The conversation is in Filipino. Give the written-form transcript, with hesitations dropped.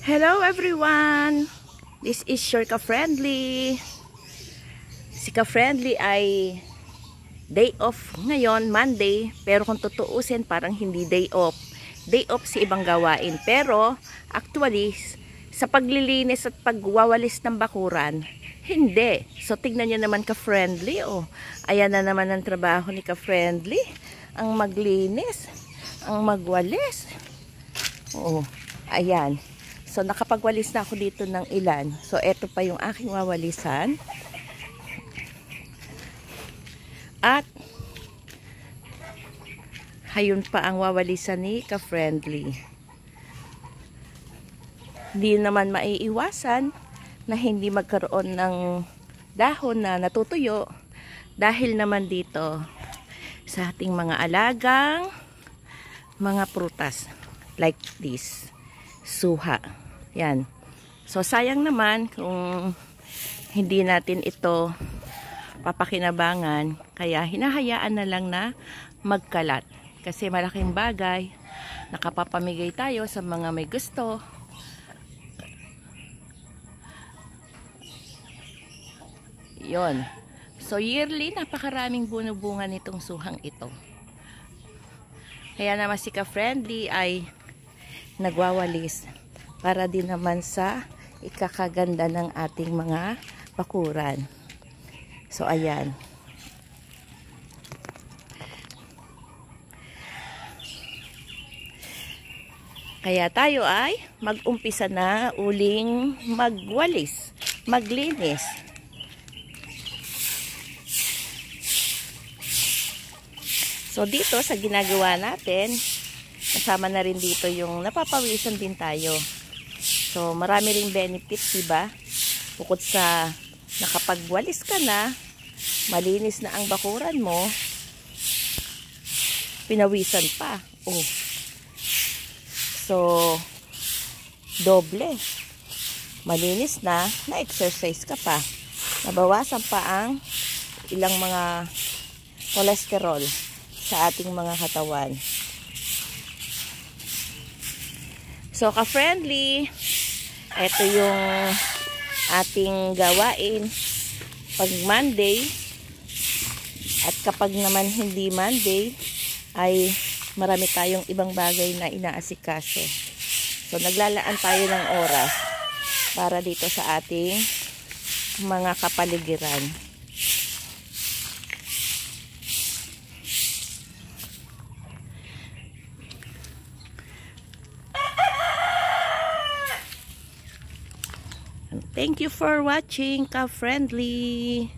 Hello everyone! This is your Ka-Friendly. Si Ka-Friendly ay day off ngayon, Monday. Pero kung tutuusin, parang hindi day off. Day off si ibang gawain. Pero actually, sa paglilinis at pagwawalis ng bakuran, hindi. So tignan nyo naman Ka-Friendly. Oh. Ayan na naman ang trabaho ni Ka-Friendly. Ang maglinis, ang magwalis. Oh, ayan. So, nakapagwalis na ako dito ng ilan. So, eto pa yung aking wawalisan. At, hayun pa ang wawalisan ni Ka-Friendly. Hindi naman maiiwasan na hindi magkaroon ng dahon na natutuyo. Dahil naman dito sa ating mga alagang mga prutas. Like this. Suha. Yan. So, sayang naman kung hindi natin ito papakinabangan. Kaya, hinahayaan na lang na magkalat. Kasi malaking bagay. Nakapapamigay tayo sa mga may gusto. Yon. So, yearly, napakaraming bunubunga nitong suhang ito. Kaya naman si Ka-Friendly ay nagwawalis para din naman sa ikakaganda ng ating mga bakuran. So, ayan. Kaya tayo ay mag-umpisa na uling magwalis, maglinis. So, dito sa ginagawa natin, kasama na rin dito yung napapawisan din tayo. So, marami ring benefits, diba? Bukod sa nakapagwalis ka na, malinis na ang bakuran mo, pinawisan pa. Oh. So, doble. Malinis na, na-exercise ka pa. Nabawasan pa ang ilang mga cholesterol sa ating mga katawan. So, Ka-Friendly, ito yung ating gawain pag Monday. At kapag naman hindi Monday, ay marami tayong ibang bagay na inaasikaso. So, naglalaan tayo ng oras para dito sa ating mga kapaligiran. Thank you for watching, Ka-Friendly.